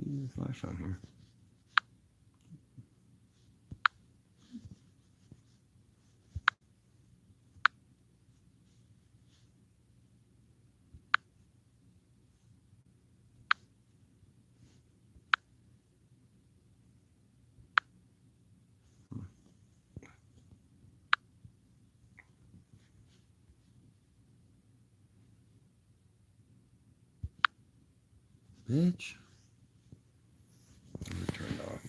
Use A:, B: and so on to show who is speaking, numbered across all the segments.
A: Leave the flash on here. Bitch. Turned off.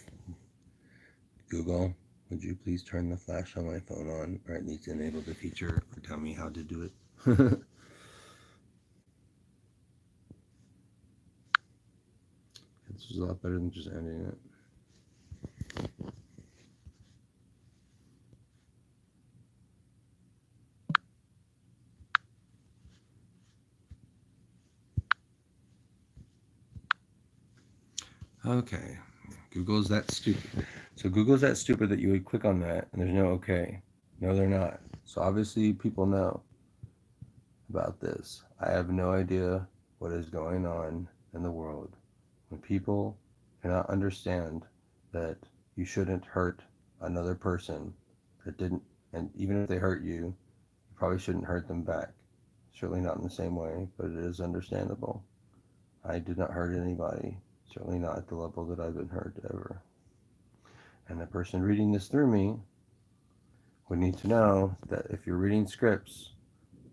A: Google, would you please turn the flash on my phone on, or it needs to enable the feature, or tell me how to do it. This is a lot better than just ending it. Okay, Google's that stupid. So Google's that stupid that you would click on that and there's no okay. No, they're not. So obviously people know about this. I have no idea what is going on in the world when people cannot understand that you shouldn't hurt another person that didn't, and even if they hurt you, you probably shouldn't hurt them back. Certainly not in the same way, but it is understandable. I did not hurt anybody. Certainly not at the level that I've been hurt ever. And the person reading this through me would need to know that if you're reading scripts,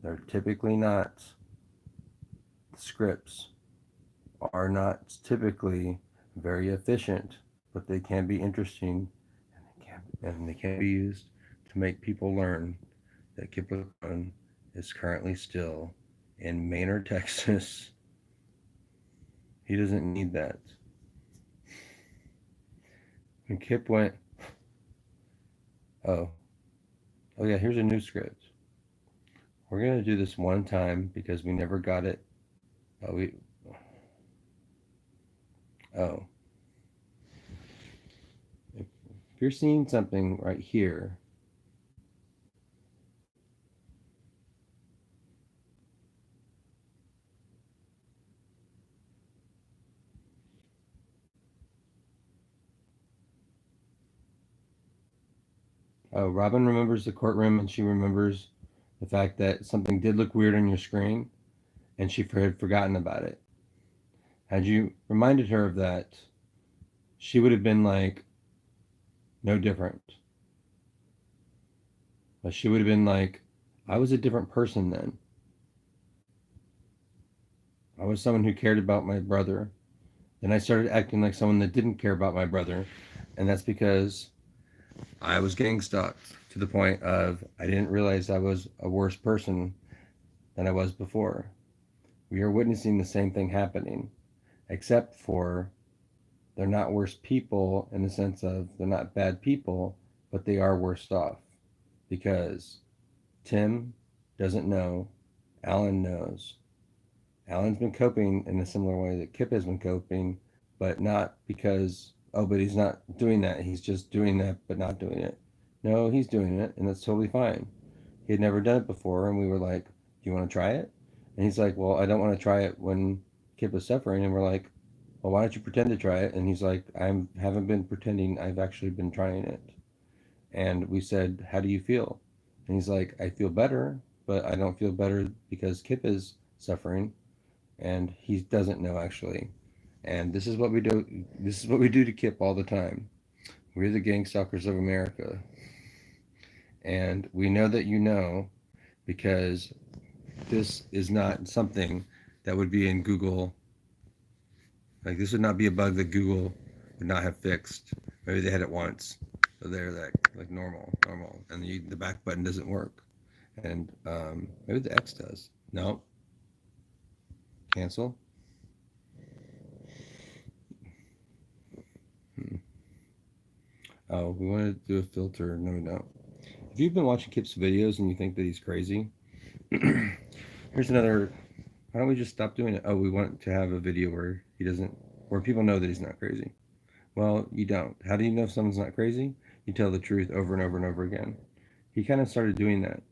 A: they're typically not, scripts are not typically very efficient, but they can be interesting and they can be used to make people learn that Kip is currently still in Manor, Texas. He doesn't need that. When Kip went, oh yeah, here's a new script. We're going to do this one time because we never got it. If you're seeing something right here, Robin remembers the courtroom and she remembers the fact that something did look weird on your screen and she had forgotten about it. Had you reminded her of that, she would have been like, no different. But she would have been like, I was a different person then. I was someone who cared about my brother. Then I started acting like someone that didn't care about my brother. And that's because I was gang stalked to the point of I didn't realize I was a worse person than I was before. We are witnessing the same thing happening, except for they're not worse people in the sense of they're not bad people, but they are worse off because Tim doesn't know, Alan knows. Alan's been coping in a similar way that Kip has been coping, but not because, but he's not doing that. He's just doing that, but not doing it. No, he's doing it, and that's totally fine. He had never done it before, and we were like, do you want to try it? And he's like, well, I don't want to try it when Kip is suffering. And we're like, well, why don't you pretend to try it? And he's like, I haven't been pretending. I've actually been trying it. And we said, how do you feel? And he's like, I feel better, but I don't feel better because Kip is suffering. And he doesn't know actually. And this is what we do. This is what we do to Kip all the time. We're the Gangstalkers of America. And we know that you know because this is not something that would be in Google. Like this would not be a bug that Google would not have fixed. Maybe they had it once. So they're like normal. And the back button doesn't work. And maybe the X does. No. Cancel. Oh, we want to do a filter. No, we don't. If you've been watching Kip's videos and you think that he's crazy, here's another. Why don't we just stop doing it? Oh, we want to have a video where he doesn't, where people know that he's not crazy. Well, you don't. How do you know if someone's not crazy? You tell the truth over and over and over again. He kind of started doing that.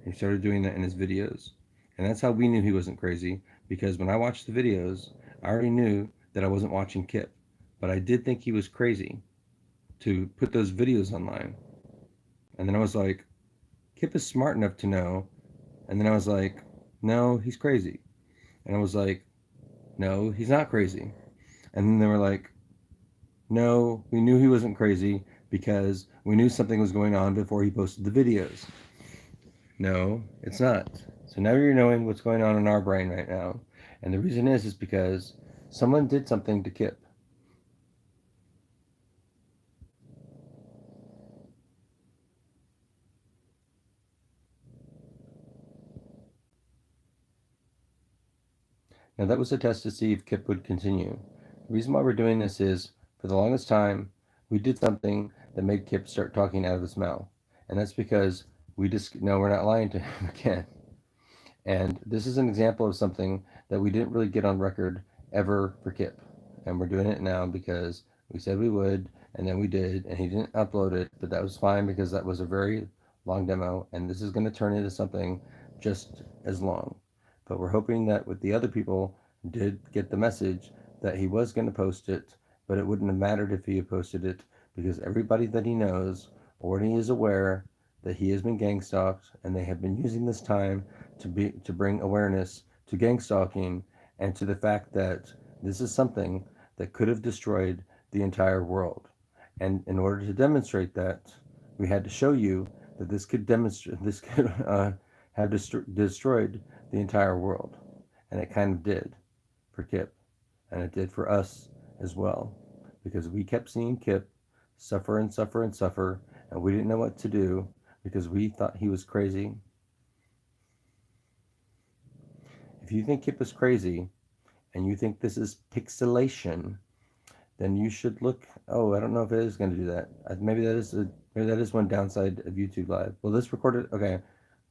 A: He started doing that in his videos. And that's how we knew he wasn't crazy, because when I watched the videos, I already knew that I wasn't watching Kip, but I did think he was crazy to put those videos online. And then I was like, Kip is smart enough to know. And then I was like, no, he's crazy. And I was like, no, he's not crazy. And then they were like, no, we knew he wasn't crazy because we knew something was going on before he posted the videos. No, it's not. So now you're knowing what's going on in our brain right now. And the reason is because someone did something to Kip. Now that was a test to see if Kip would continue. The reason why we're doing this is, for the longest time, we did something that made Kip start talking out of his mouth. And that's because we just, no, we're not lying to him again. And this is an example of something that we didn't really get on record ever for Kip. And we're doing it now because we said we would, and then we did, and he didn't upload it, but that was fine because that was a very long demo, and this is going to turn into something just as long. But we're hoping that with the other people did get the message that he was going to post it, but it wouldn't have mattered if he had posted it because everybody that he knows already is aware that he has been gang stalked, and they have been using this time to bring awareness to gang stalking and to the fact that this is something that could have destroyed the entire world. And in order to demonstrate that, we had to show you that this could have destroyed the entire world, and it kind of did for Kip, and it did for us as well, because we kept seeing Kip suffer and suffer and suffer, and we didn't know what to do because we thought he was crazy. If you think Kip is crazy and you think this is pixelation, then you should look. Oh, I don't know if it is going to do that. Maybe that is one downside of YouTube Live. Will this record it? Okay,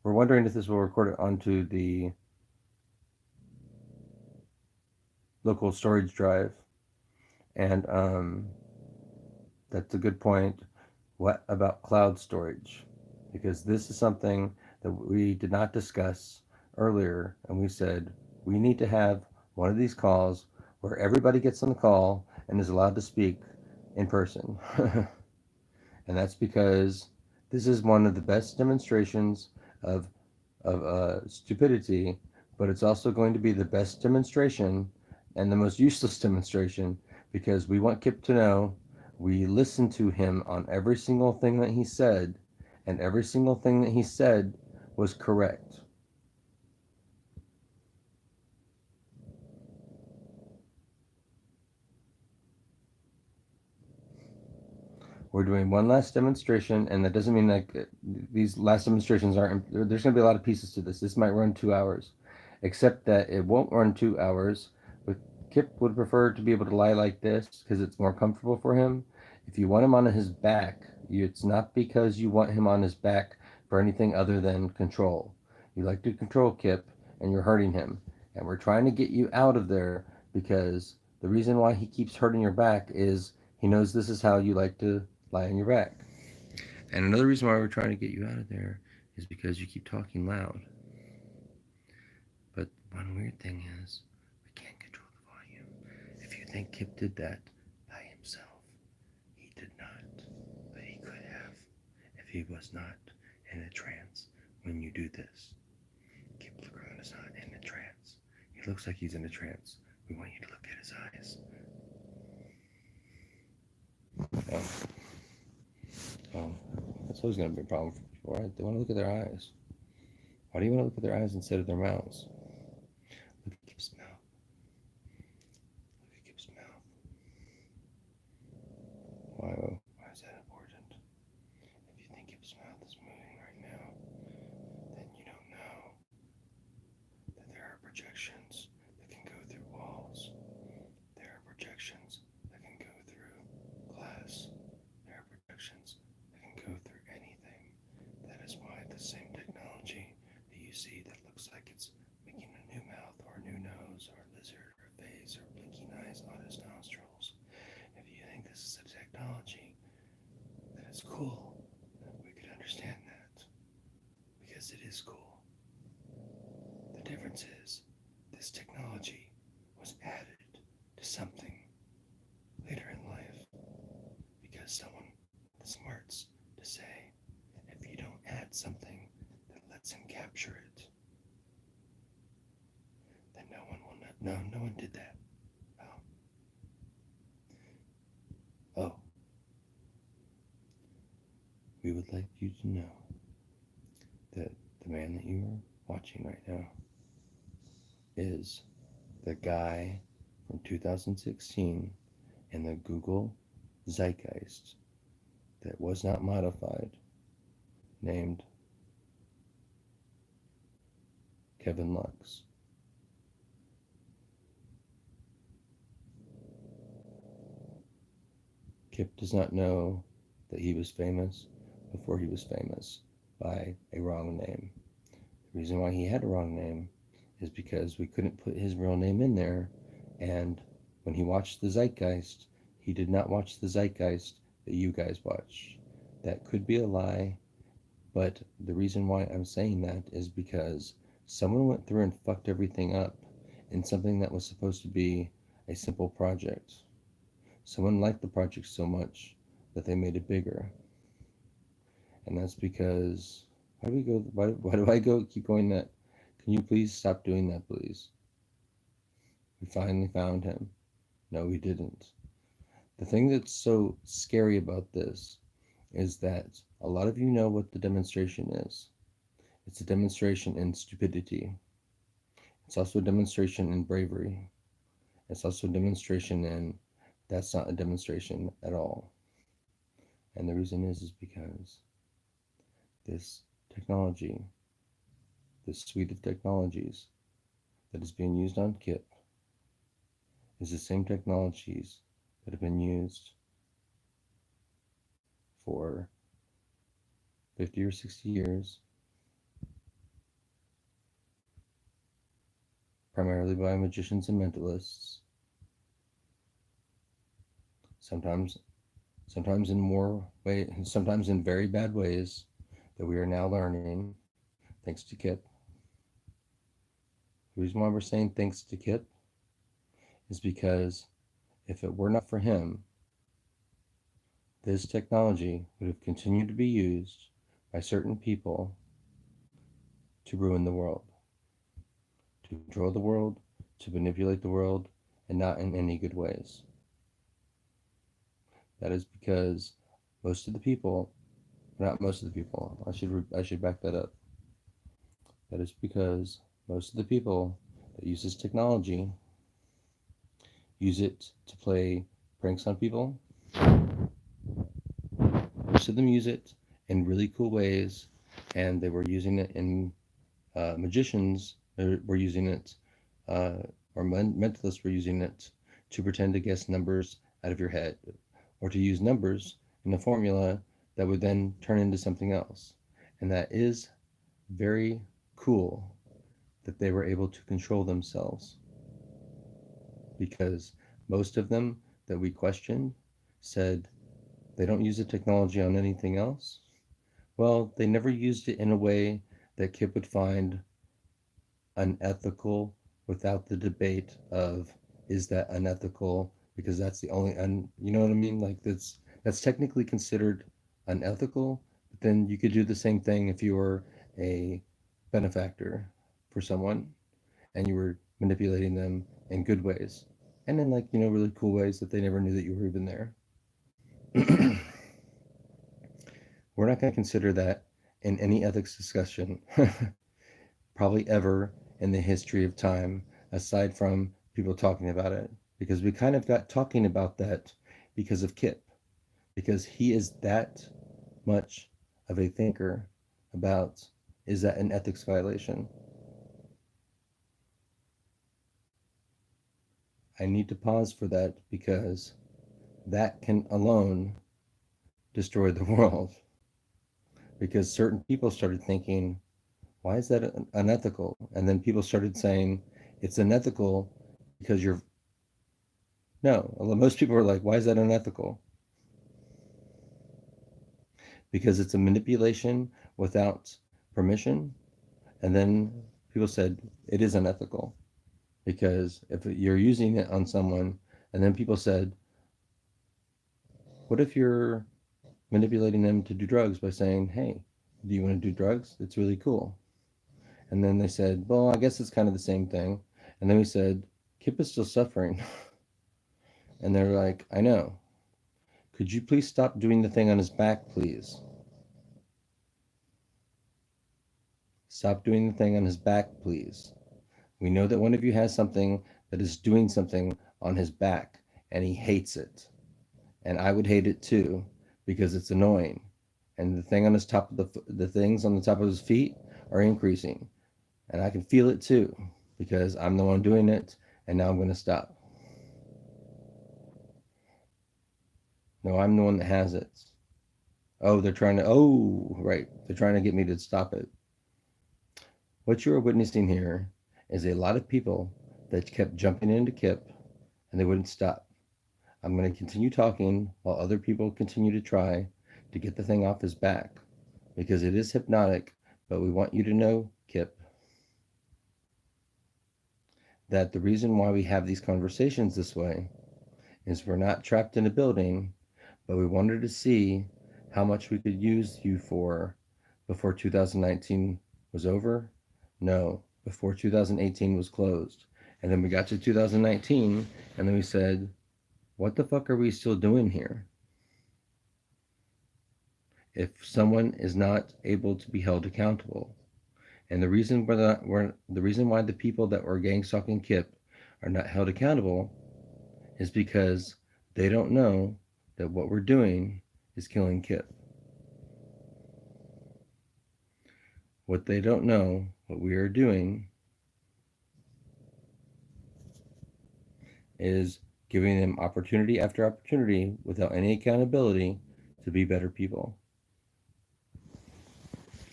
A: we're wondering if this will record it onto the local storage drive, and that's a good point. What about cloud storage? Because this is something that we did not discuss earlier, and we said we need to have one of these calls where everybody gets on the call and is allowed to speak in person. And that's because this is one of the best demonstrations of stupidity, but it's also going to be the best demonstration and the most useless demonstration because we want Kip to know we listened to him on every single thing that he said, and every single thing that he said was correct. We're doing one last demonstration, and that doesn't mean like these last demonstrations aren't. There's going to be a lot of pieces to this. This might run 2 hours, except that it won't run 2 hours. But Kip would prefer to be able to lie like this because it's more comfortable for him. If you want him on his back, it's not because you want him on his back for anything other than control. You like to control Kip, and you're hurting him. And we're trying to get you out of there because the reason why he keeps hurting your back is he knows this is how you like to lie on your back. And another reason why we're trying to get you out of there is because you keep talking loud. But one weird thing is, we can't control the volume. If you think Kip did that by himself, he did not. But he could have if he was not in a trance when you do this. Kip LeGrand is not in a trance. He looks like he's in a trance. We want you to look at his eyes. That's always going to be a problem for people, right? They want to look at their eyes. Why do you want to look at their eyes instead of their mouths? Look at Kip's mouth. Look at Kip's mouth. Why is that important? If you think Kip's mouth is moving right now, then you don't know that there are projections that can go through walls. There are projections that can go through glass. There are projections that can go through anything. That is why the same technology that you see that looks like it's making a new mouth or a new nose or a lizard or a face or blinking eyes on his nostrils. If you think this is a technology that is cool, we could understand that because it is cool. The difference is this technology was added to something later in life, because someone has the smarts to say, if you don't add something that lets him capture it, then no one will know. No one did that. Oh, we would like you to know that the man that you are watching right now is the guy from 2016 in the Google Zeitgeist that was not modified, named Kevin Lux. Kip does not know that he was famous before he was famous by a wrong name. The reason why he had a wrong name is because we couldn't put his real name in there, and when he watched the Zeitgeist, he did not watch the Zeitgeist that you guys watch. That could be a lie, but the reason why I'm saying that is because someone went through and fucked everything up in something that was supposed to be a simple project. Someone liked the project so much that they made it bigger. And that's because, why do I keep going that? Can you please stop doing that, please? We finally found him. No, we didn't. The thing that's so scary about this is that a lot of you know what the demonstration is. It's a demonstration in stupidity. It's also a demonstration in bravery. It's also a demonstration in that's not a demonstration at all. And the reason is because this technology, this suite of technologies that is being used on Kip is the same technologies that have been used for 50 or 60 years, primarily by magicians and mentalists, sometimes in more ways, sometimes in very bad ways that we are now learning, thanks to Kip. The reason why we're saying thanks to Kip is because if it were not for him, this technology would have continued to be used by certain people to ruin the world, to control the world, to manipulate the world, and not in any good ways. That is because most of the people, not most of the people, I should back that up. That is because most of the people that use this technology use it to play pranks on people. Most of them use it in really cool ways, and they were using it in magicians were using it, or mentalists were using it to pretend to guess numbers out of your head, or to use numbers in a formula that would then turn into something else. And that is very cool that they were able to control themselves, because most of them that we questioned said they don't use the technology on anything else. Well, they never used it in a way that Kip would find unethical, without the debate of, is that unethical? Because that's the only, you know what I mean? Like that's technically considered unethical, but then you could do the same thing if you were a benefactor for someone and you were manipulating them in good ways and in, like, really cool ways that they never knew that you were even there. We're not going to consider that in any ethics discussion, probably ever in the history of time, aside from people talking about it, because we kind of got talking about that because of Kip, because he is that much of a thinker about, is that an ethics violation? I need to pause for that, because that can alone destroy the world. Because certain people started thinking, why is that unethical? And then people started saying, it's unethical because you're... No, most people were like, why is that unethical? Because it's a manipulation without permission. And then people said, it is unethical. Because if you're using it on someone And then people said, what if you're manipulating them to do drugs by saying, hey, do you want to do drugs? It's really cool. And then they said, well, I guess it's kind of the same thing. And then we said, Kip is still suffering. And they're like, I know. Could you please stop doing the thing on his back, please? Stop doing the thing on his back, please. We know that one of you has something that is doing something on his back, and he hates it. And I would hate it too, because it's annoying. And the thing on his top of the things on the top of his feet are increasing. And I can feel it too, because I'm the one doing it, and now I'm going to stop. No, I'm the one that has it. Oh, they're trying to, oh, right. They're trying to get me to stop it. What you are witnessing here is a lot of people that kept jumping into Kip, and they wouldn't stop. I'm going to continue talking while other people continue to try to get the thing off his back, because it is hypnotic, but we want you to know, Kip, that the reason why we have these conversations this way is we're not trapped in a building, but we wanted to see how much we could use you for before 2019 was over. No, before 2018 was closed. And then we got to 2019, and then we said, what the fuck are we still doing here? If someone is not able to be held accountable. And the reason why the people that were gang stalking Kip are not held accountable is because they don't know that what we're doing is killing Kip. What they don't know, what we are doing, is giving them opportunity after opportunity without any accountability to be better people.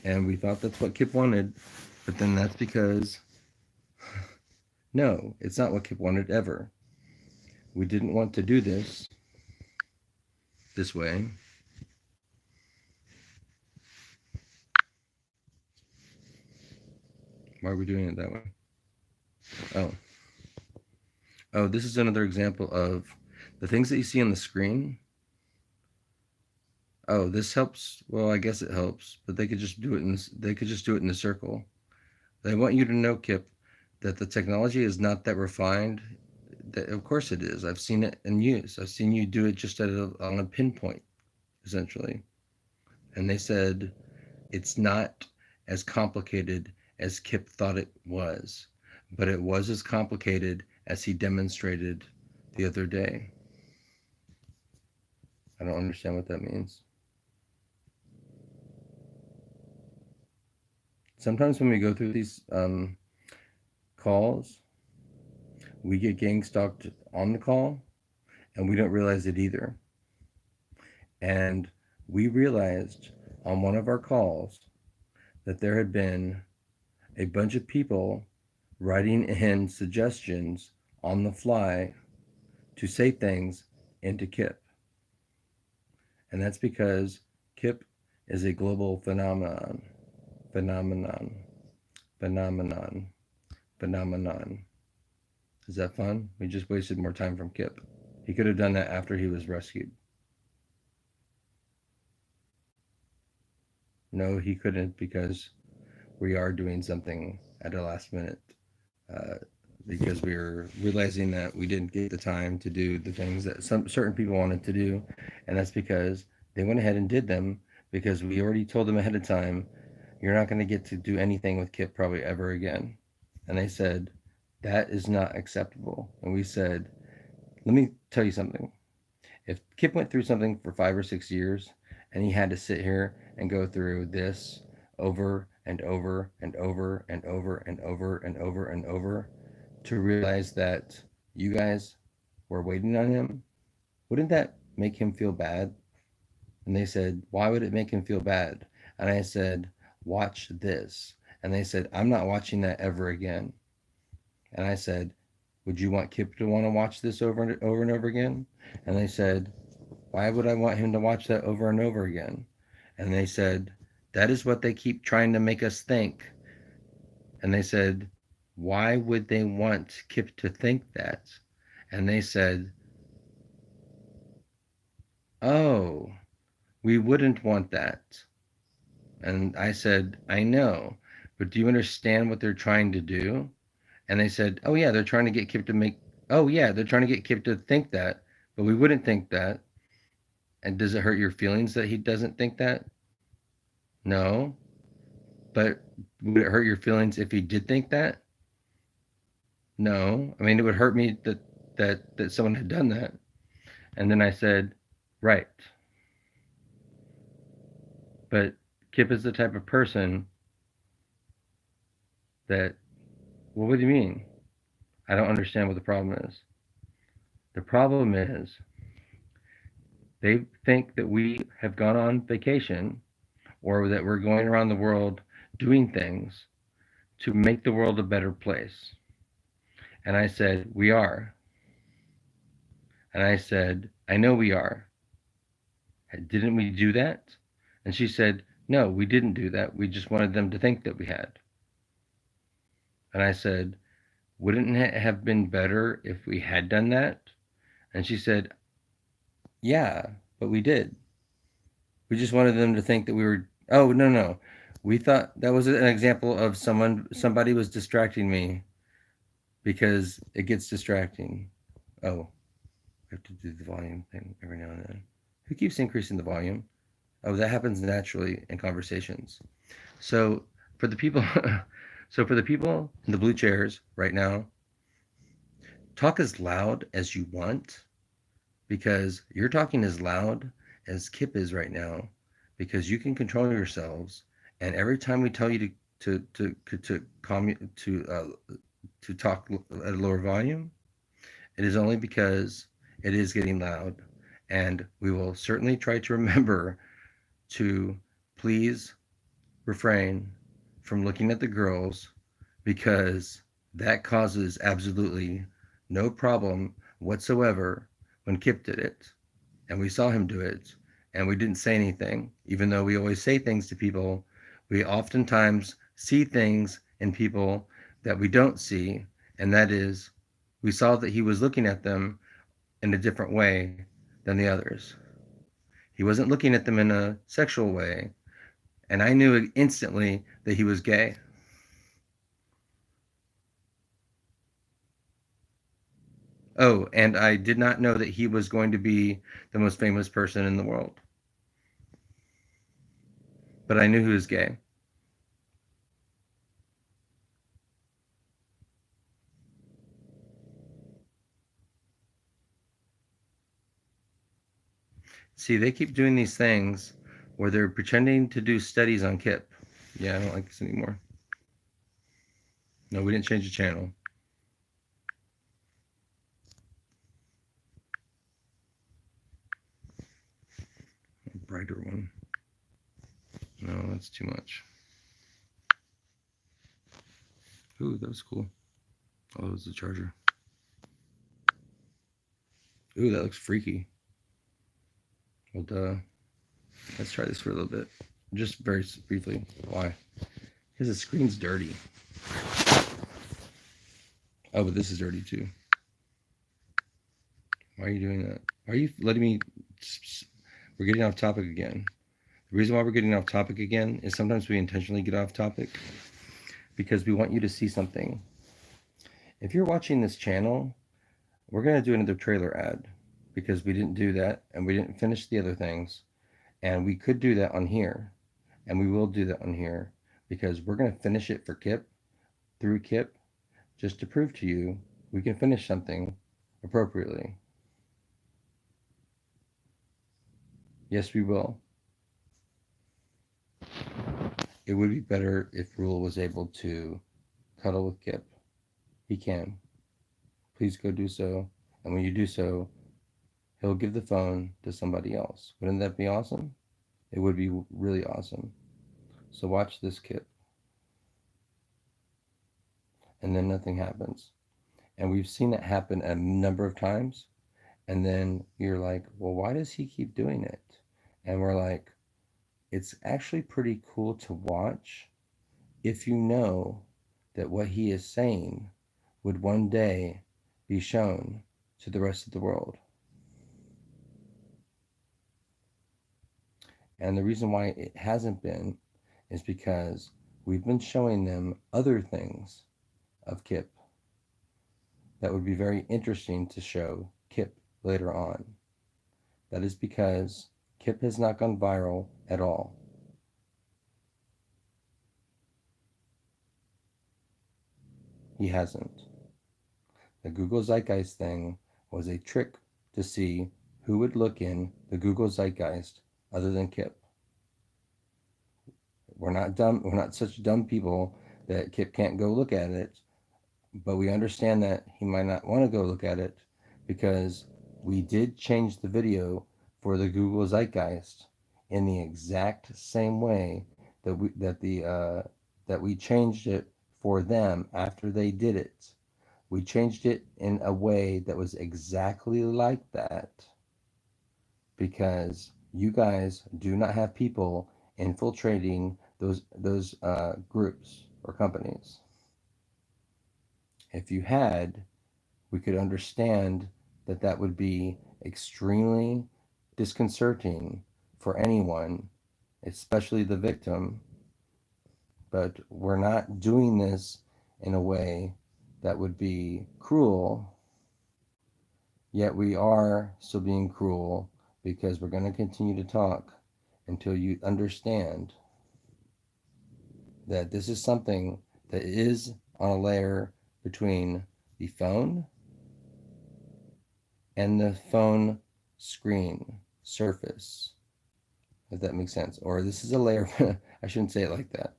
A: And we thought that's what Kip wanted, but then that's because, no, it's not what Kip wanted ever. We didn't want to do this way. Why are we doing it that way? Oh, this is another example of the things that you see on the screen. Oh, this helps. Well, I guess it helps, but they could just do it in the circle. They want you to know, Kip, that the technology is not that refined. That, of course it is. I've seen it in use. I've seen you do it just on a pinpoint, essentially. And they said it's not as complicated as Kip thought it was, but it was as complicated as he demonstrated the other day. I don't understand what that means. Sometimes when we go through these calls, we get gang stalked on the call, and we don't realize it either. And we realized on one of our calls that there had been a bunch of people writing in suggestions on the fly to say things into Kip. And that's because Kip is a global phenomenon. Is that fun? We just wasted more time from Kip. He could have done that after he was rescued. No, he couldn't, because we are doing something at the last minute. Because we were realizing that we didn't get the time to do the things that certain people wanted to do. And that's because they went ahead and did them, because we already told them ahead of time, you're not going to get to do anything with Kip probably ever again. And they said, that is not acceptable. And we said, let me tell you something. If Kip went through something for 5 or 6 years, and he had to sit here and go through this over and over and over and over and over and over and over to realize that you guys were waiting on him, wouldn't that make him feel bad? And they said, why would it make him feel bad? And I said, watch this. And they said, I'm not watching that ever again. And I said, would you want Kip to want to watch this over and over again? And they said, why would I want him to watch that over and over again? And they said, that is what they keep trying to make us think. And they said, why would they want Kip to think that? And they said, oh, we wouldn't want that. And I said, I know, but do you understand what they're trying to do? And they said, oh, yeah, they're trying to get Kip to make, oh, yeah, they're trying to get Kip to think that, but we wouldn't think that. And does it hurt your feelings that he doesn't think that? No. But would it hurt your feelings if he did think that? No. I mean, it would hurt me that someone had done that. And then I said, right. But Kip is the type of person that, well, what do you mean? I don't understand what the problem is. The problem is they think that we have gone on vacation or that we're going around the world doing things to make the world a better place. And I said, we are. And I said, I know we are. Didn't we do that? And she said, no, we didn't do that. We just wanted them to think that we had. And I said, wouldn't it have been better if we had done that? And she said, yeah, but we did. We just wanted them to think that we were, oh, no. We thought that was an example of somebody was distracting me because it gets distracting. Oh, I have to do the volume thing every now and then. Who keeps increasing the volume? Oh, that happens naturally in conversations. So for the people, in the blue chairs right now, talk as loud as you want because you're talking as loud as Kip is right now because you can control yourselves. And every time we tell you to calm to talk at a lower volume, it is only because it is getting loud. And we will certainly try to remember to please refrain from looking at the girls because that causes absolutely no problem whatsoever when Kip did it. And we saw him do it and we didn't say anything. Even though we always say things to people, we oftentimes see things in people that we don't see. And that is, we saw that he was looking at them in a different way than the others. He wasn't looking at them in a sexual way. And I knew instantly that he was gay. Oh, and I did not know that he was going to be the most famous person in the world. But I knew he was gay. See, they keep doing these things where they're pretending to do studies on Kip. Yeah, I don't like this anymore. No, we didn't change the channel. A brighter one. No, that's too much. Ooh, that was cool. Oh, it was the charger. Ooh, that looks freaky. Well, duh. Let's try this for a little bit. Just very briefly. Why? Because the screen's dirty. Oh, but this is dirty too. Why are you doing that? Why are you letting me... We're getting off topic again. The reason why we're getting off topic again is sometimes we intentionally get off topic because we want you to see something. If you're watching this channel, we're going to do another trailer ad because we didn't do that and we didn't finish the other things. And we could do that on here. And we will do that on here because we're going to finish it for Kip, through Kip, just to prove to you we can finish something appropriately. Yes, we will. It would be better if Rule was able to cuddle with Kip. He can. Please go do so. And when you do so, he'll give the phone to somebody else. Wouldn't that be awesome? It would be really awesome. So watch this, Kip. And then nothing happens. And we've seen it happen a number of times. And then you're like, well, why does he keep doing it? And we're like, it's actually pretty cool to watch if you know that what he is saying would one day be shown to the rest of the world. And the reason why it hasn't been is because we've been showing them other things of Kip that would be very interesting to show Kip later on. That is because Kip has not gone viral at all. He hasn't. The Google Zeitgeist thing was a trick to see who would look in the Google Zeitgeist other than Kip. We're not dumb. We're not such dumb people that Kip can't go look at it, but we understand that he might not want to go look at it because we did change the video for the Google Zeitgeist in the exact same way that we changed it for them after they did it. We changed it in a way that was exactly like that because you guys do not have people infiltrating those groups or companies. If you had, we could understand that that would be extremely disconcerting for anyone, especially the victim. But we're not doing this in a way that would be cruel, yet we are still being cruel because we're going to continue to talk until you understand that this is something that is on a layer between the phone and the phone screen surface, if that makes sense. Or this is a layer, I shouldn't say it like that.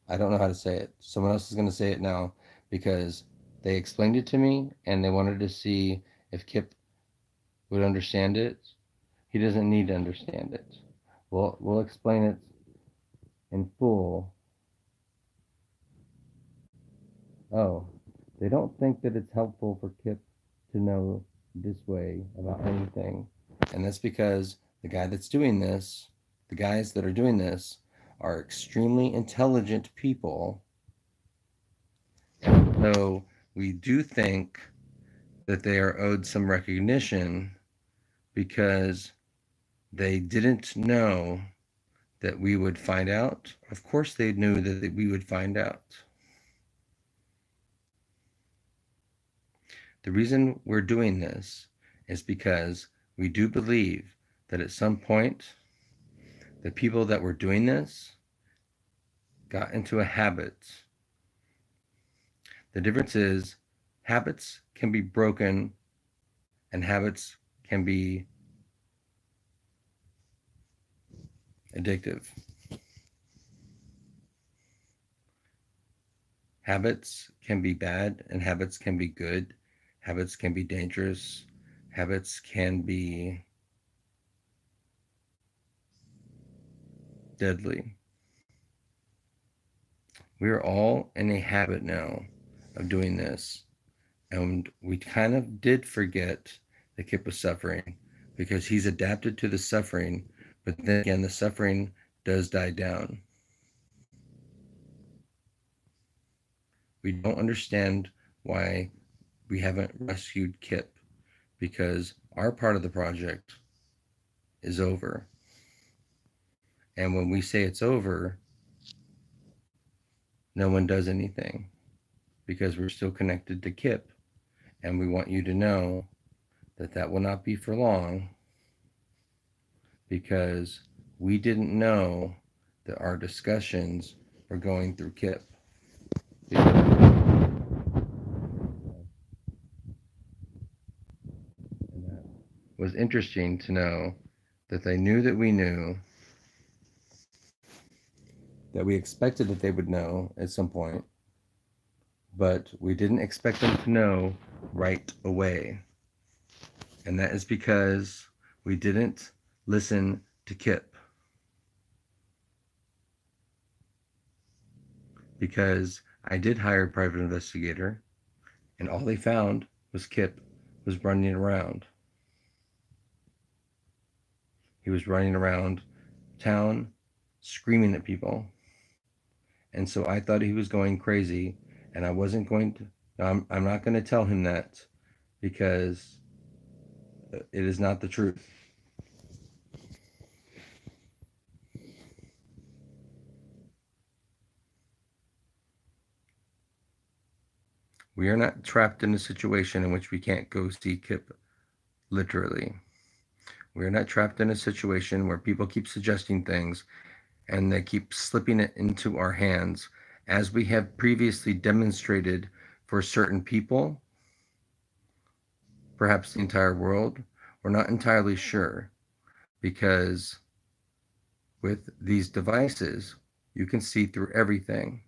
A: I don't know how to say it. Someone else is going to say it now because they explained it to me and they wanted to see if Kip would understand it. He doesn't need to understand it. We'll explain it in full. Oh, they don't think that it's helpful for Kip to know this way about anything. And that's because the guy that's doing this, the guys that are doing this, are extremely intelligent people. And so we do think that they are owed some recognition because they didn't know that we would find out. Of course, they knew that we would find out. The reason we're doing this is because we do believe that at some point, the people that were doing this got into a habit. The difference is habits can be broken and habits can be addictive. Habits can be bad and habits can be good. Habits can be dangerous. Habits can be deadly. We are all in a habit now of doing this. And we kind of did forget that Kip was suffering because he's adapted to the suffering, but then again, the suffering does die down. We don't understand why we haven't rescued Kip because our part of the project is over. And when we say it's over, no one does anything because we're still connected to Kip. And we want you to know that that will not be for long because we didn't know that our discussions were going through Kip. And that was interesting to know that they knew that we knew, that we expected that they would know at some point, but we didn't expect them to know right away. And that is because we didn't listen to Kip. Because I did hire a private investigator, and all they found was Kip was running around. He was running around town screaming at people. And so I thought he was going crazy, and I wasn't going to, I'm not going to tell him that because it is not the truth. We are not trapped in a situation in which we can't go see Kip, literally. We are not trapped in a situation where people keep suggesting things and they keep slipping it into our hands, as we have previously demonstrated for certain people, perhaps the entire world. We're not entirely sure, because with these devices, you can see through everything.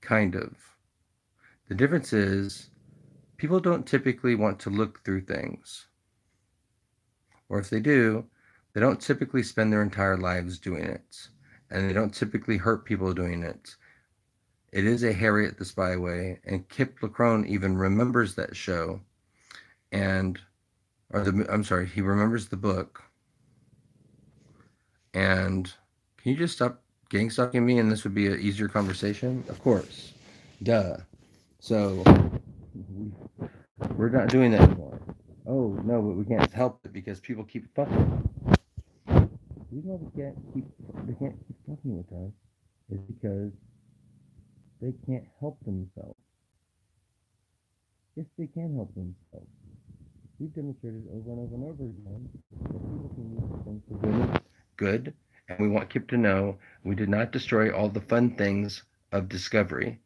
A: Kind of. The difference is, people don't typically want to look through things. Or if they do, they don't typically spend their entire lives doing it. And they don't typically hurt people doing it. It is a Harriet the Spy way, and Kip LaCrone even remembers that show. He remembers the book. And can you just stop gangstalking me and this would be an easier conversation? Of course. Duh. So, we're not doing that anymore. Oh, no, but we can't help it because people keep fucking. The reason why they can't keep fucking with us is because they can't help themselves. Yes, they can help themselves. We've demonstrated over and over and over again that people can use things for good, and we want Kip to know we did not destroy all the fun things of discovery,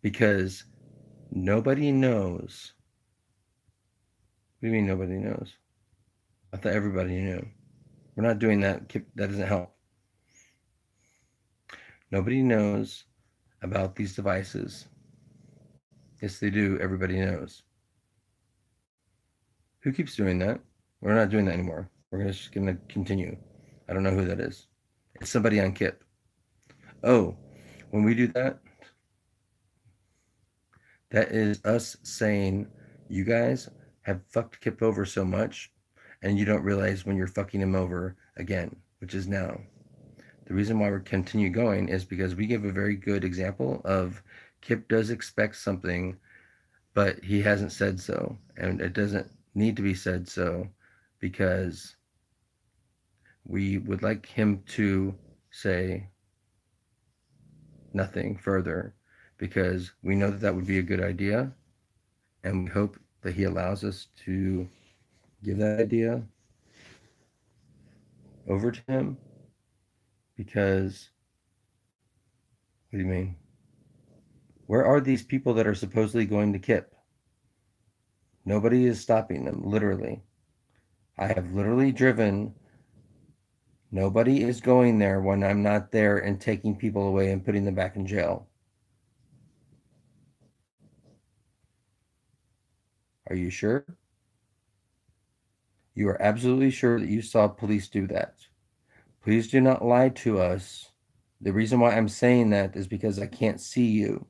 A: because nobody knows. What do you mean nobody knows? I thought everybody knew. We're not doing that. Kip, that doesn't help. Nobody knows about these devices. Yes, they do. Everybody knows. Who keeps doing that? We're not doing that anymore. We're just going to continue. I don't know who that is. It's somebody on Kip. Oh, when we do that, that is us saying, you guys have fucked Kip over so much, and you don't realize when you're fucking him over again, which is now. The reason why we continue going is because we give a very good example of Kip does expect something, but he hasn't said so, and it doesn't need to be said so, because we would like him to say nothing further, because we know that that would be a good idea, and we hope that he allows us to give that idea over to him. Because, what do you mean? Where are these people that are supposedly going to Kip? Nobody is stopping them, literally. I have literally driven. Nobody is going there when I'm not there and taking people away and putting them back in jail. Are you sure? You are absolutely sure that you saw police do that? Please do not lie to us. The reason why I'm saying that is because I can't see you.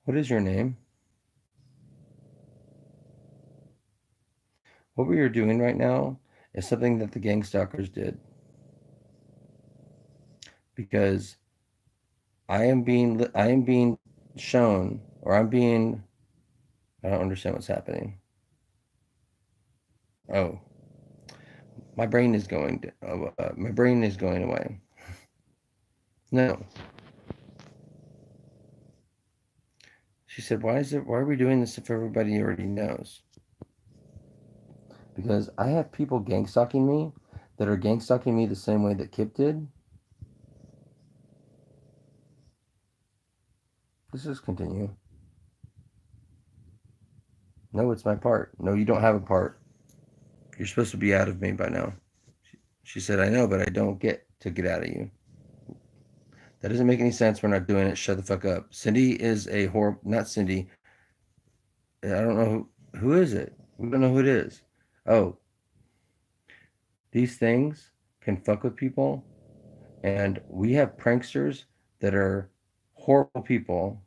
A: What is your name? What we are doing right now is something that the Gangstalkers did. Because I am being shown, or I don't understand what's happening. Oh, my brain is going away. No. She said, why are we doing this if everybody already knows? Because I have people gangstalking me that are gangstalking me the same way that Kip did. Let's just continue. No, it's my part. No, you don't have a part. You're supposed to be out of me by now. She said, I know, but I don't get to get out of you. That doesn't make any sense. We're not doing it. Shut the fuck up. Cindy is a not Cindy. I don't know who is it. We don't know who it is. Oh, these things can fuck with people, and we have pranksters that are horrible people,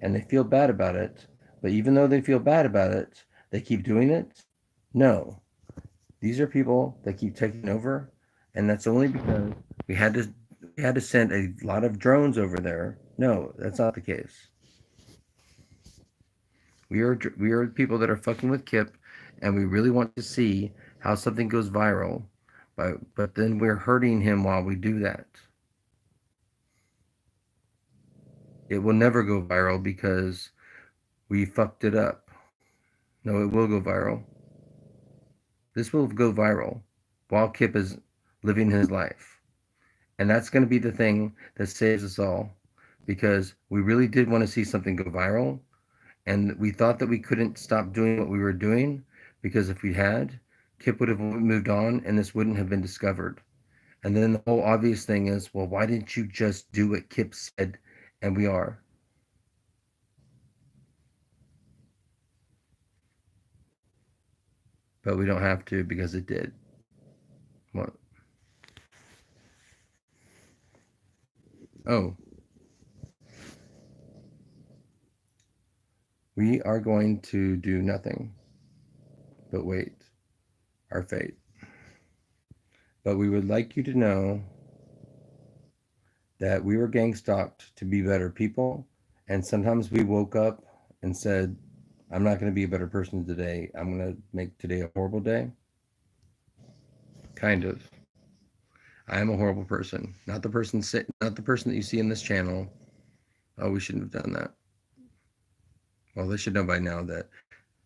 A: and they feel bad about it. But even though they feel bad about it, they keep doing it. No, these are people that keep taking over, and that's only because we had to send a lot of drones over there. No, that's not the case. We are people that are fucking with Kip, and we really want to see how something goes viral, but then we're hurting him while we do that. It will never go viral because we fucked it up. No, it will go viral. This will go viral while Kip is living his life. And that's going to be the thing that saves us all, because we really did want to see something go viral, and we thought that we couldn't stop doing what we were doing, because if we had, Kip would have moved on and this wouldn't have been discovered. And then the whole obvious thing is, well, why didn't you just do what Kip said? And we are. But we don't have to, because it did. What? Oh, we are going to do nothing but wait our fate. But we would like you to know that we were gang stalked to be better people. And sometimes we woke up and said, I'm not going to be a better person today. I'm going to make today a horrible day. Kind of. I am a horrible person. Not the person that you see in this channel. Oh, we shouldn't have done that. Well, they should know by now that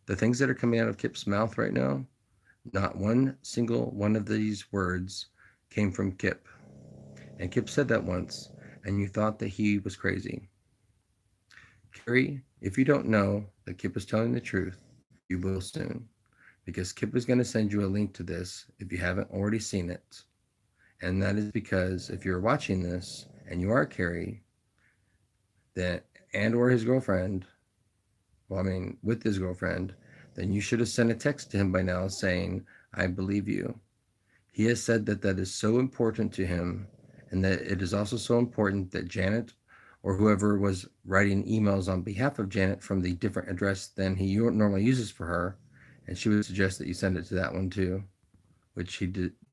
A: the things that are coming out of Kip's mouth right now, not one single one of these words came from Kip. And Kip said that once, and you thought that he was crazy. Carrie, if you don't know that Kip is telling the truth, you will soon. Because Kip is going to send you a link to this if you haven't already seen it. And that is because if you're watching this and you are Carrie, that and or his girlfriend, with his girlfriend, then you should have sent a text to him by now saying, I believe you. He has said that that is so important to him, and that it is also so important that Janet or whoever was writing emails on behalf of Janet from the different address than he normally uses for her, and she would suggest that you send it to that one too, which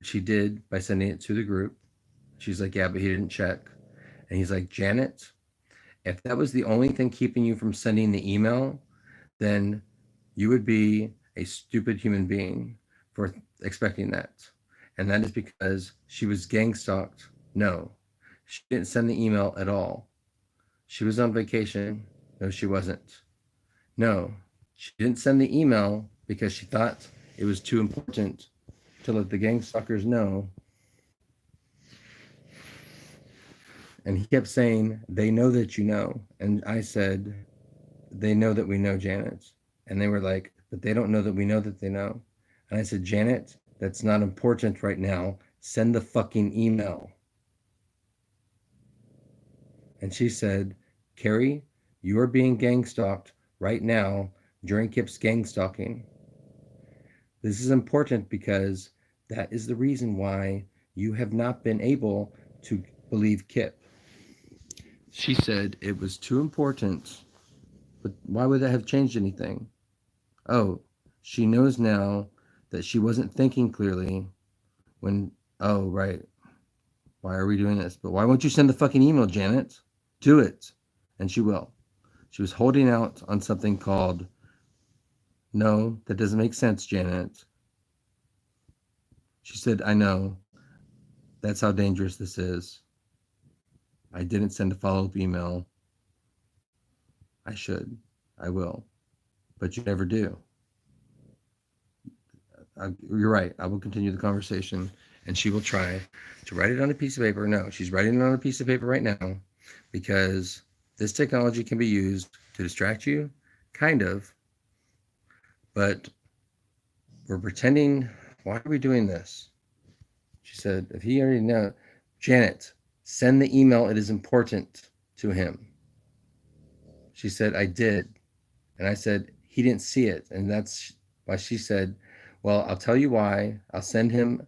A: she did by sending it to the group. She's like, yeah, but he didn't check. And he's like, Janet, if that was the only thing keeping you from sending the email, then you would be a stupid human being for expecting that. And that is because she was gang stalked. No, she didn't send the email at all. She was on vacation. No, she wasn't. No, she didn't send the email because she thought it was too important to let the Gangstalkers know. And he kept saying, they know that you know. And I said, they know that we know Janet. And they were like, but they don't know that we know that they know. And I said, Janet, that's not important right now. Send the fucking email. And she said, Carrie, you are being gang stalked right now during Kip's gang stalking. This is important because that is the reason why you have not been able to believe Kip. She said it was too important, but why would that have changed anything? Oh, she knows now that she wasn't thinking clearly when, oh, right. Why are we doing this? But why won't you send the fucking email, Janet? Do it. And she will. She was holding out on something called, no, that doesn't make sense, Janet. She said, I know. That's how dangerous this is. I didn't send a follow-up email. I should. I will. But you never do. You're right. I will continue the conversation, and she will try to write it on a piece of paper. No, she's writing it on a piece of paper right now because this technology can be used to distract you, kind of, but we're pretending. Why are we doing this? She said, if he already knows, Janet, send the email. It is important to him. She said, I did. And I said, he didn't see it. And that's why she said, well, I'll tell you why. I'll send him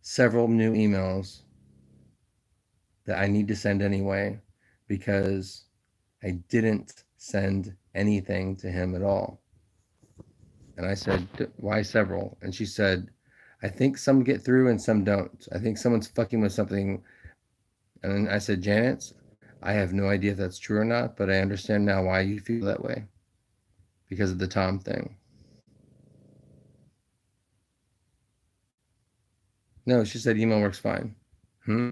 A: several new emails that I need to send anyway, because I didn't send anything to him at all. And I said, why several? And she said, I think some get through and some don't. I think someone's fucking with something. And I said, Janet, I have no idea if that's true or not, but I understand now why you feel that way, because of the Tom thing. No, she said email works fine. Hmm?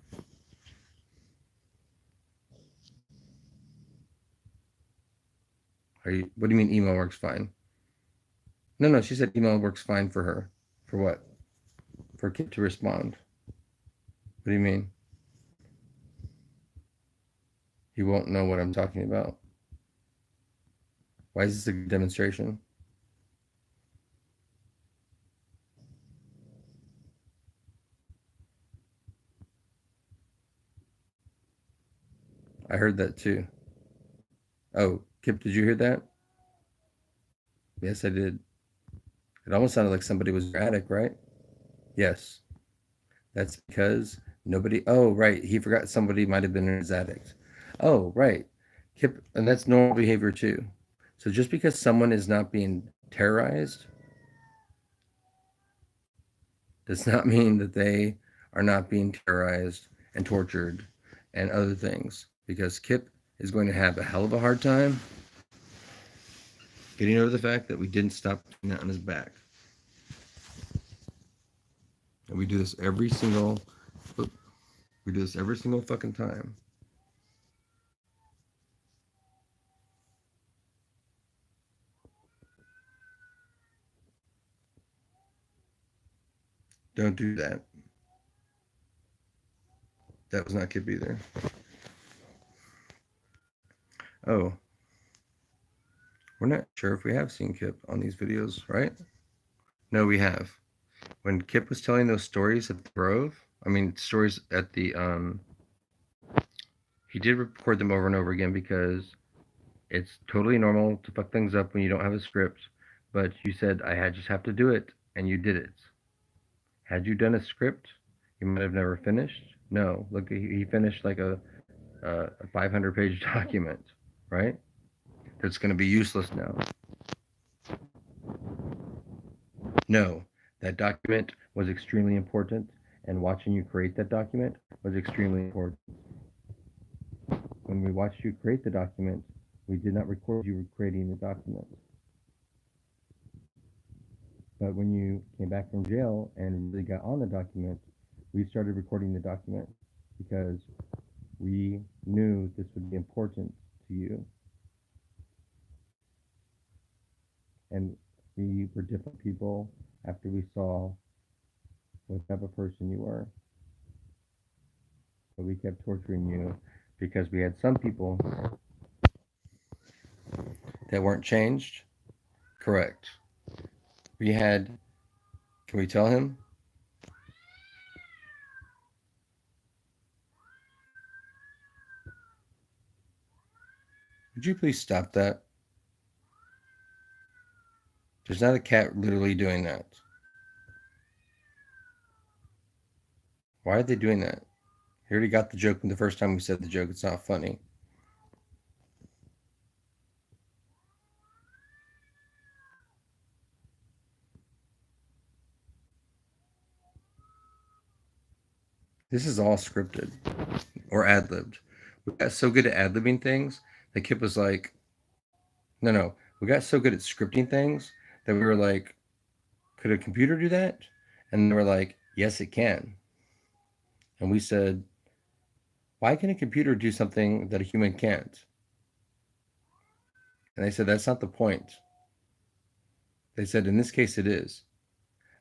A: What do you mean email works fine? No, she said email works fine for her. For what? For Kip to respond. What do you mean? You won't know what I'm talking about. Why is this a demonstration? I heard that too. Oh, Kip, did you hear that? Yes, I did. It almost sounded like somebody was erratic, right? Yes. That's because nobody. Oh, right. He forgot somebody might have been his addict. Oh, right. Kip, and that's normal behavior too. So just because someone is not being terrorized does not mean that they are not being terrorized and tortured and other things. Because Kip is going to have a hell of a hard time getting over the fact that we didn't stop putting that on his back. And we do this every single fucking time. Don't do that. That was not Kip either. Oh, we're not sure if we have seen Kip on these videos, right? No, we have. When Kip was telling those stories at the Grove, stories at the he did record them over and over again because it's totally normal to fuck things up when you don't have a script. But you said just have to do it, and you did it. Had you done a script, you might have never finished. No, look, he finished like a 500-page document, right? That's going to be useless now. No, that document was extremely important, and watching you create that document was extremely important. When we watched you create the document, we did not record you creating the document. But when you came back from jail and really got on the document, we started recording the document because we knew this would be important to you. And we were different people after we saw what type of person you were. So we kept torturing you because we had some people that weren't changed. Correct. We had, can we tell him? Would you please stop that? There's not a cat literally doing that. Why are they doing that? He already got the joke from the first time we said the joke. It's not funny. This is all scripted or ad-libbed. We got so good at ad-libbing things that Kip was like, no. We got so good at scripting things that we were like, could a computer do that? And they were like, yes, it can. And we said, why can a computer do something that a human can't? And they said, that's not the point. They said, in this case, it is.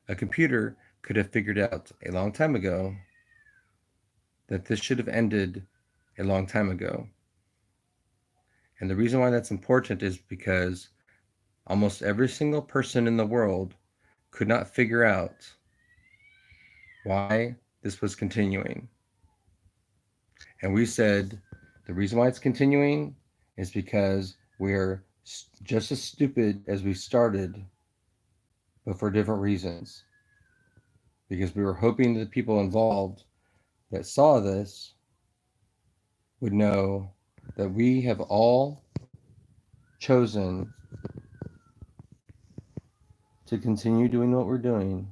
A: A computer could have figured out a long time ago that this should have ended a long time ago. And the reason why that's important is because almost every single person in the world could not figure out why this was continuing. And we said the reason why it's continuing is because we're just as stupid as we started, but for different reasons. Because we were hoping that the people involved that saw this would know that we have all chosen to continue doing what we're doing,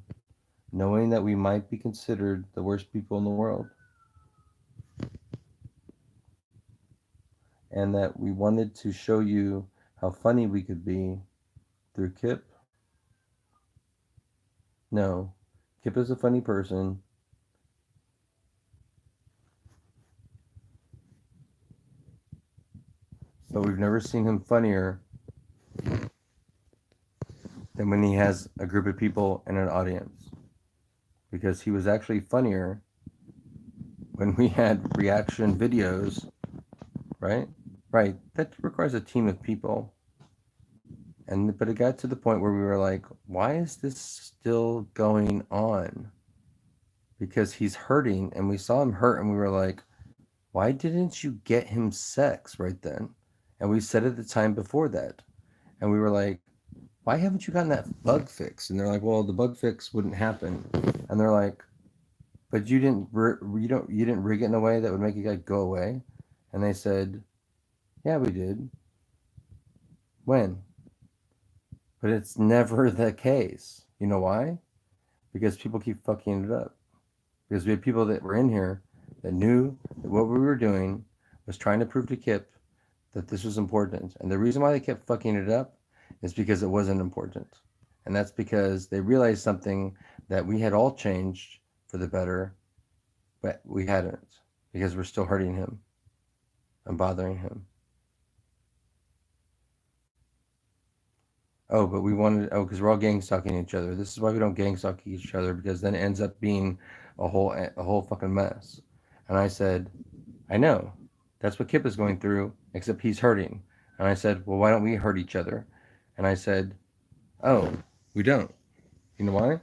A: knowing that we might be considered the worst people in the world. And that we wanted to show you how funny we could be through Kip. No, Kip is a funny person. but we've never seen him funnier than when he has a group of people and an audience. Because he was actually funnier when we had reaction videos, right? Right. That requires a team of people. But it got to the point where we were like, why is this still going on? Because he's hurting, and we saw him hurt, and we were like, why didn't you get him sex right then? And we said it the time before that. And we were like, why haven't you gotten that bug fix? And they're like, well, the bug fix wouldn't happen. And they're like, but you didn't rig it in a way that would make it like go away. And they said, yeah, we did. When? But it's never the case. You know why? Because people keep fucking it up. Because we had people that were in here that knew that what we were doing was trying to prove to Kip that this was important. And the reason why they kept fucking it up is because it wasn't important. And that's because they realized something that we had all changed for the better, but we hadn't, because we're still hurting him and bothering him. Oh, but we wanted, because we're all gang stalking each other. This is why we don't gang stalk each other, because then it ends up being a whole fucking mess. And I said, I know. That's what Kip is going through, except he's hurting. And I said, well, why don't we hurt each other? And I said, oh, we don't. You know why?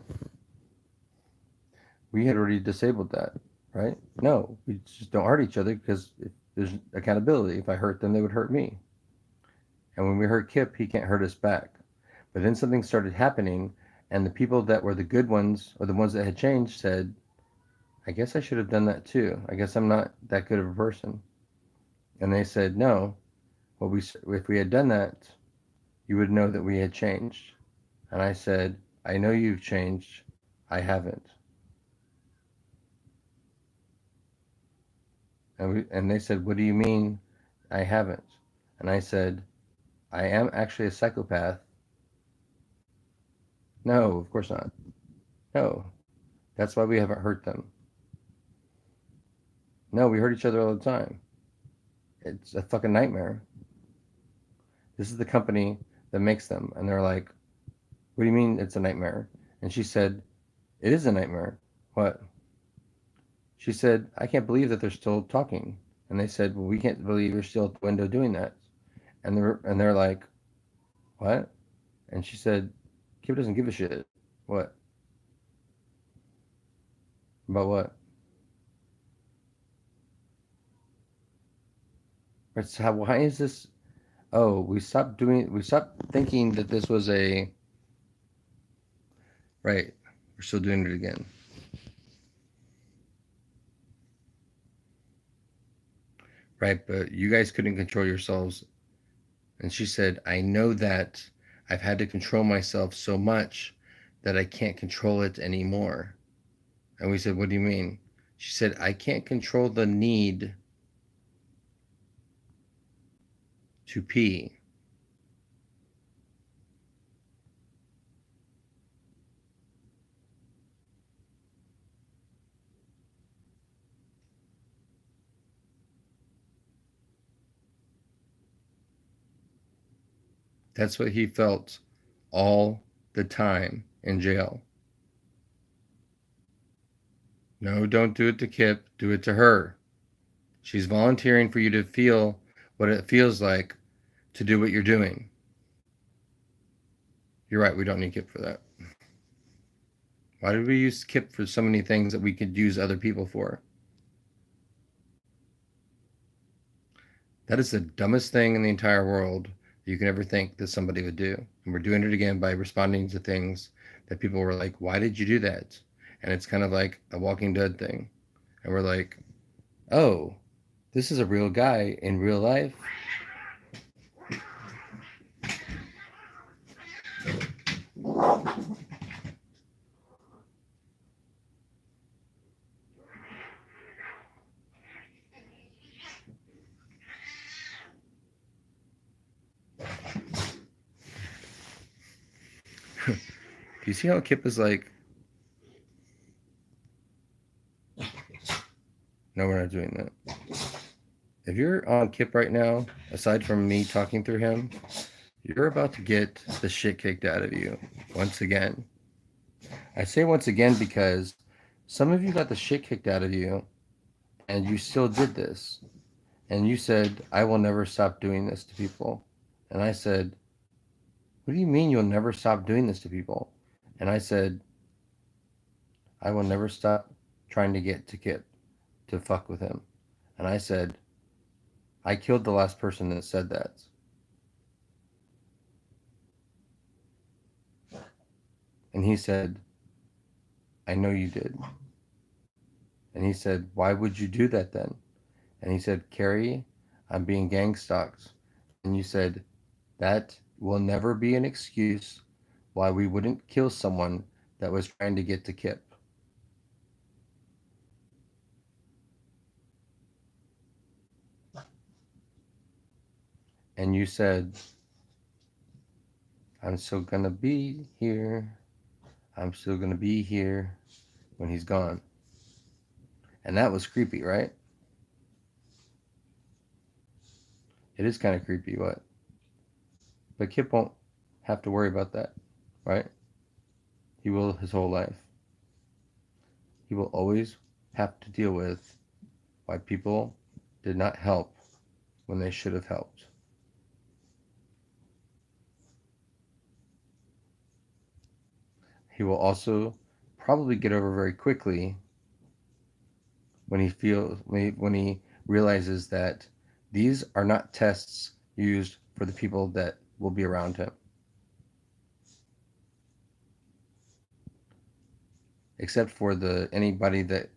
A: We had already disabled that, right? No, we just don't hurt each other because there's accountability. If I hurt them, they would hurt me. And when we hurt Kip, he can't hurt us back. But then something started happening, and the people that were the good ones, or the ones that had changed, said, I guess I should have done that too. I guess I'm not that good of a person. And they said, no, if we had done that, you would know that we had changed. And I said, I know you've changed. I haven't. And they said, what do you mean I haven't? And I said, I am actually a psychopath. No, of course not. No, that's why we haven't hurt them. No, we hurt each other all the time. It's a fucking nightmare. This is the company that makes them. And they're like, what do you mean it's a nightmare? And she said, it is a nightmare. What? She said, I can't believe that they're still talking. And they said, well, we can't believe you're still at the window doing that. And they're like, what? And she said, Kip doesn't give a shit. What? About what? Right, so why is this? Oh, we stopped thinking that this was a, right, we're still doing it again. Right, but you guys couldn't control yourselves. And she said, I know that I've had to control myself so much that I can't control it anymore. And we said, what do you mean? She said, I can't control the need to pee. That's what he felt all the time in jail. No, don't do it to Kip. Do it to her. She's volunteering for you to feel what it feels like to do what you're doing. You're right, we don't need Kip for that. Why did we use Kip for so many things that we could use other people for? That is the dumbest thing in the entire world that you can ever think that somebody would do. And we're doing it again by responding to things that people were like, why did you do that? And it's kind of like a Walking Dead thing. And we're like, oh, this is a real guy in real life. Do you see how Kip is like, no, we're not doing that. if you're on Kip right now, aside from me talking through him, you're about to get the shit kicked out of you once again. I say once again because some of you got the shit kicked out of you and you still did this. And you said, I will never stop doing this to people. And I said, what do you mean you'll never stop doing this to people? And I said, I will never stop trying to get to Kip to fuck with him. And I said, I killed the last person that said that. And he said, I know you did. And he said, why would you do that then? And he said, Carrie, I'm being gang stalked. And you said, that will never be an excuse why we wouldn't kill someone that was trying to get to Kip. And you said, I'm still going to be here. I'm still going to be here when he's gone. And that was creepy, right? It is kind of creepy, what? But Kip won't have to worry about that, right? He will his whole life. He will always have to deal with why people did not help when they should have helped. He will also probably get over very quickly when he realizes that these are not tests used for the people that will be around him. Except for anybody that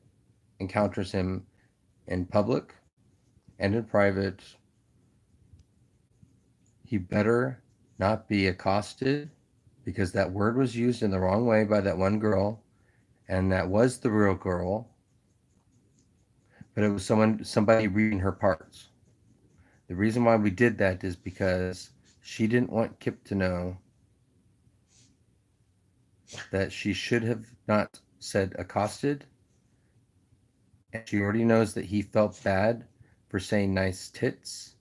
A: encounters him in public and in private. He better not be accosted, because that word was used in the wrong way by that one girl, and that was the real girl, but it was somebody reading her parts. The reason why we did that is because she didn't want Kip to know that she should have not said accosted, and she already knows that he felt bad for saying nice tits,